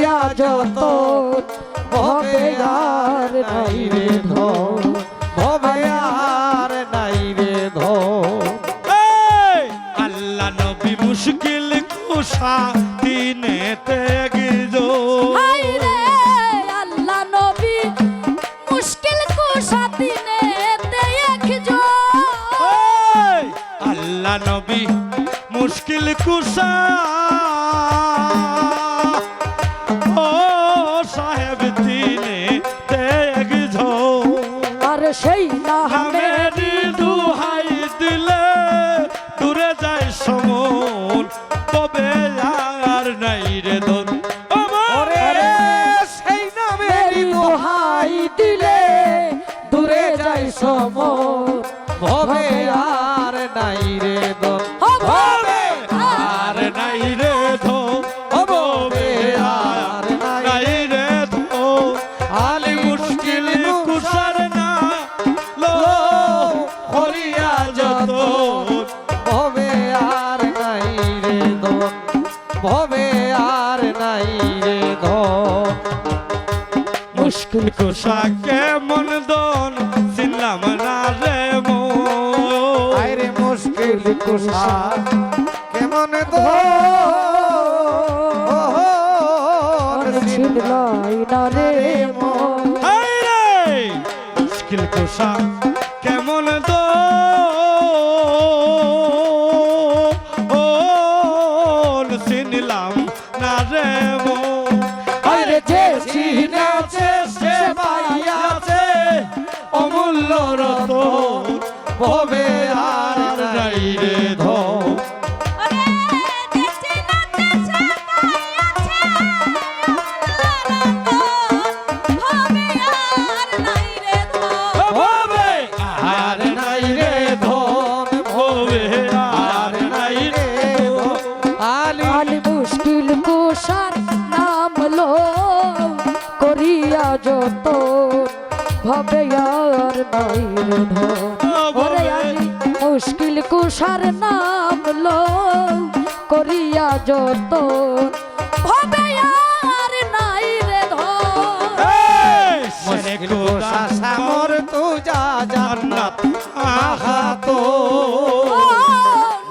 করিয়া যতন ভবে আর নাই রে ধন, ভবে আর নাই রে ধন। আল্লাহ নবী মুশকিল কুশা দিনে তেগিজো, হায় রে আল্লাহ নবী মুশকিল কুশা দিনে দেখজো। আল্লাহ নবী মুশকিল কুশা ও সাহেব দিনে তেগিজো। আর সেই আমের দুহাই দিলে দূরে যায় সমন, তবে আর নাই রে ধন। ওরে সেই নামের দোহাই দিলে দূরে যাই সমন, ভবে আর নাই রে ধন, ভবে আর নাই রে ধন, ভবে আর নাই নাই রে ধন। আলি মুশকিল কুসার না লো করিয়া যতন ভবে আর নাই রে ধন, ভবে আর নাই রে ধন। মুশকিল কুসা কেমন দন চিনলাম না রে মন। আইরে মুশকিল কুশা কেমন ধন ছিনলাই না রে মন। হায় রে মুশকিল কুসা কেমন দন চিনলাম না রে মন। আইরে যে চিনেছে সে পাইয়াছে অমূল্য রতন, ভবে আর নাই রে ধন। আরে দেখছি না দেশে পাইয়াছে হবে আর নাই রে ধন। হবে আর নাই রে ধন, হবে আর নাই রে ধন। আলি মুশকিল কুশার নাম লো করিয়া যতন ভবে আর নাই রে ধন। ওরে আলি মুশকিল কুশার নাম লো করিয়া যতন ভবে আর নাই রে ধন। মুশকিল কুসা সামর তু যা জান্নাত আহা তো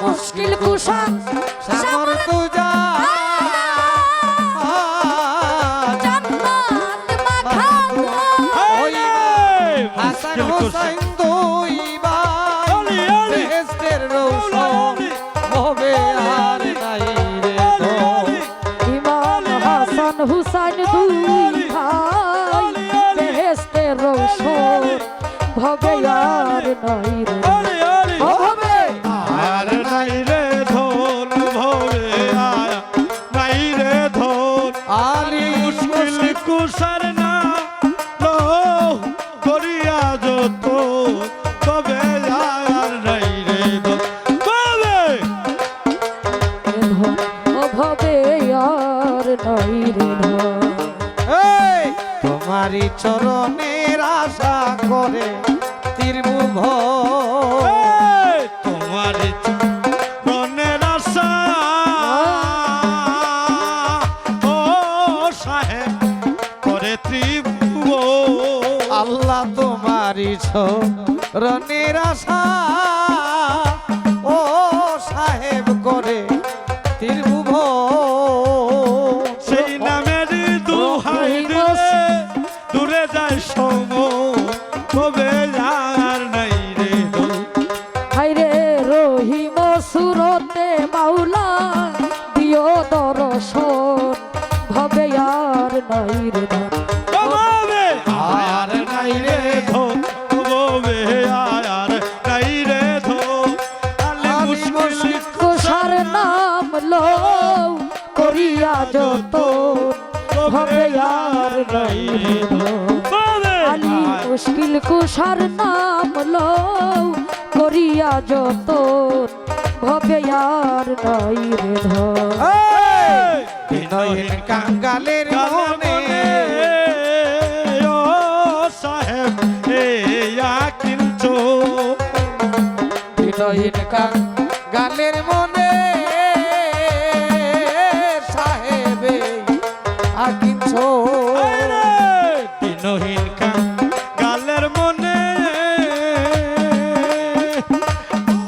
মুশকিল কুশা সামর তু যা জান্নাত মাখা ওই হাসান হোসেন দুই ভাই বেহেশতের রৌশন হবে আর নাই রে ধন। ইমাম হাসান হুসাইন দুই ভাই বেহেশতের রৌশন হবে আর নাই রে ধন। হবে আর নাই রে ধন, ভবে আর নাই রে ধন। আলি মুশকিল কুসার না লো করিয়া যত, তবে আর নাই রে ধন। কবে অভাবে আর নাই রে ধন। তোমারি চরণের আশা করে তীরমুখ তোমার মনের আশা ও সাহেব করে ত্রিভুব। আল্লাহ তোমারি চরণের আশা ও সাহেব করে তীরমুখ সেই নামের দুহাই দিলে দূরে যায় সম, তবে আর নাই রে ধন। হাইরে রহিম সুরতে মাওলা দিও দর্শন ভবে আর নাই রে ধন। কবে আর নাই রে ধন, কবে আর নাই রে ধন। আলে মুশকিল কুশার নাম লো করিয়া যতন ভবে আর নাই রে ধন। কবে আলি মুশকিল কুশার নাম লো করিয়া যতন ভবে আর নাই রে ধন। বিনয়ের কাঙ্গালের মনে ও সাহেব এ কিন্তু বিনয়ের কাঙ্গালের মনে সাহেবে কিনছো দিনহীন গালের মনে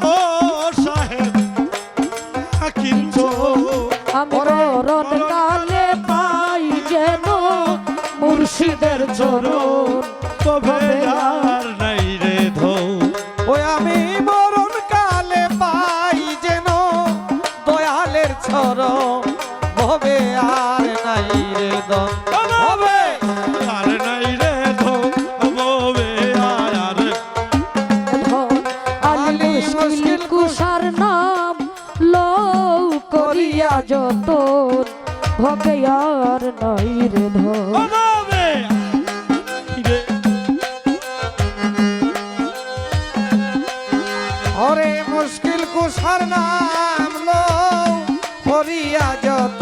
ও সাহেব কিনছো আমি মরণ কালে পাই যেন মুর্শিদের চরণ তবে আর নাই রে ধৌ ওই আমি মরণ কালে পাই যেন দয়ালের ছর ভবে আর নাই রে দন হবে আর নাই রে ধৌ হবে আর আলী মুশকিল কুষার নাম লও করিয়া যতন ভবে আর নাই রে ধন হবে রে ওরে মুশকিল কুষার নাম লো হরিয়া যত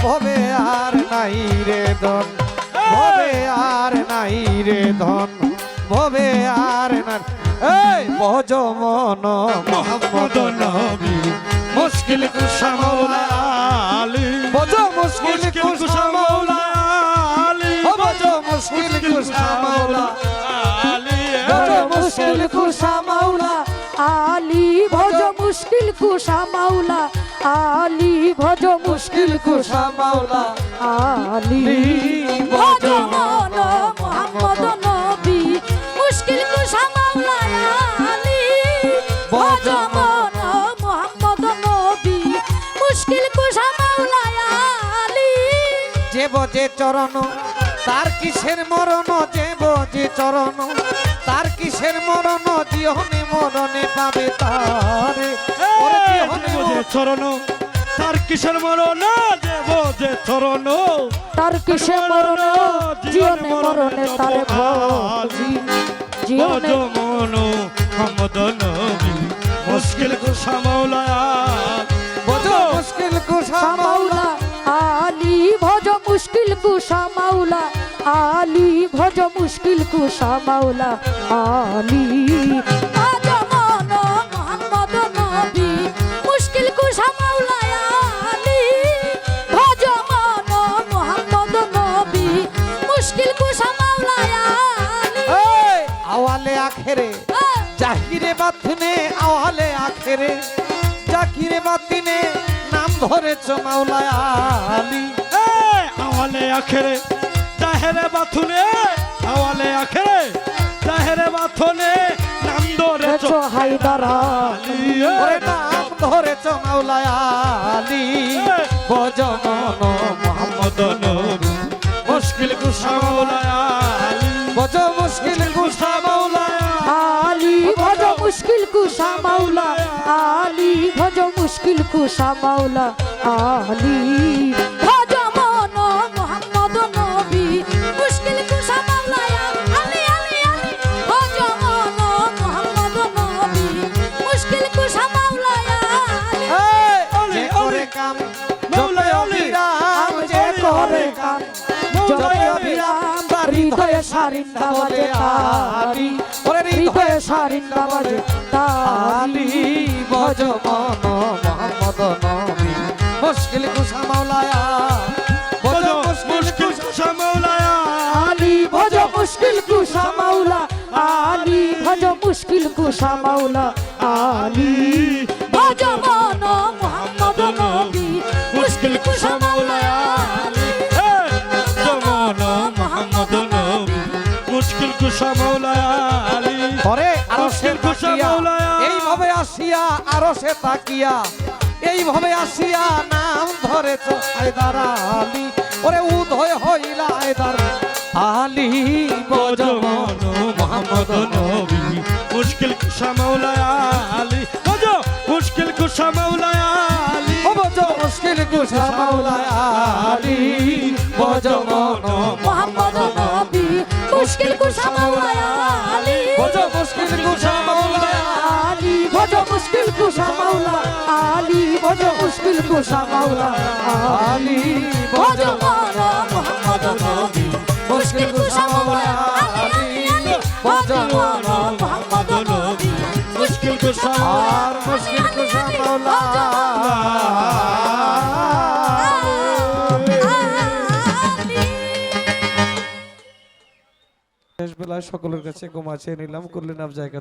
ভবে আর নাই রে ধন ভবে আর নাই রে ধন ভবে আর নাই এই ভজ মন মোহাম্মদ নবী মুশকিল কুষা মাওলা আলী ভজ মুশকিল কুষা মাওলা আলী ও ভজ মুশকিল কুষা মাওলা আলী ভজ মুশকিল কুষা মাওলা আলী ভজ মুশকিল কুষা মাওলা আলী ভজ মুশকিল কুষা কুষা মাওলা আলী ভজ মন মোহাম্মদ নবী মুশকিল কুষা মাওলা আলী ভজ মন মোহাম্মদ নবী মুশকিল কুষা মাওলা আলী যে বজে চরণ তার কিসের মরণ যে বজে চরণ তার কিসের মরণ জীবনে মরণে পাবে তারে ওরে জীবনে যে চরণ তার কিসের মরণ দেব যে চরণ তার কিসে মরণ জীবনে মরণে তারে ভজি জীবনে মন মোহাম্মদ নবী মুশকিল কুষা মাওলা বজ মুশকিল কুষা মাওলা মাওলা আলী ভজ মুশকিল কুষা মাওলা আলী ভজ মুশকিল কুষা মাওলা আলী ভজ মন মোহাম্মদ নবী মুশকিল কুষা মাওলা আলী ভজ মন মোহাম্মদ নবী মুশকিল কুষা মাওলা আলী এই আওয়ালে আখেরে জাহিরে বাতিনে আওয়ালে আখেরে জাকিরে বাতিনে নাম ধরেছ মাওলা আলী আওয়ালে আখেরে জাহেরে বাথুনে আওয়ালে আখেরে জাহেরে বাথুনে নাম ধরে ছো হায়দার আলী ওরে নাম ধরেছ মাওলা আলী বজ মন মোহাম্মদ নবী মুশকিল কুষা মাওলা আলী বজ মুশকিল কুষা মাওলা আলী ভজ মুশকিল কুষা মাওলা আলী ভজ মুশকিল কুষা মাওলা আলী ভজ মন মোহাম্মদ নবী মুশকিল কুষা মাওলা আলী আলী আলী ভজ মন মোহাম্মদ নবী মুশকিল কুষা মাওলা আলী যে করে কাম মাওলা অবিরাম যে করে কাম জয় অবিরাম হৃদয়ে সারিন্দা বাজে তালি ওরে হৃদয়ে সারিন্দা বাজে তালি আলী ভজ মন মোহাম্মদ নবী মুশকিল কুষা মাওলা ভজ মুশকিল কুষা মাওলা আলী ভজ মুশকিল কুষা মাওলা আলী ভজ মুশকিল কুষা মাওলা আলী ভজ মন মোহাম্মদ নবী মুশকিল কুষা মাওলা আলী জমান মোহাম্মদ নবী মুশকিল কুষা মাওলা আলী পরে আরো সে মুশকিল কুষা তাকিয়া মাওলা এইভাবে আসিয়া আরো সে তাকিয়া এইভাবে আসিয়া নাম ধরেছ হায়দার আলী ওরে উদয় হইলা হায়দার আলী বজ বজমন মন মোহাম্মদ নবী মুশকিল কুষা মাওলা আলী বজ মুশকিল কুষা মাওলা আলী ও বজ মুশকিল কুষা মাওলা আলী বজমন মোহাম্মদ নবী মুশকিল কুষা মাওলা আলী বজ মুশকিল কুষা মাওলা আলী ভজ মুশকিল কুষা মাওলা আলী ভজ মুশকিল কুষা মাওলা আলী ভজ বজমন মন মোহাম্মদ নবী মুশকিল কুষা মাওলা আলী ভজ মন মোহাম্মদ নবী মুশকিল কুষা আর মুশকিল কুষা মাওলা বেলায় সকলের কাছে ক্ষমা চেয়ে নিলাম। করলেন আপ জায়গা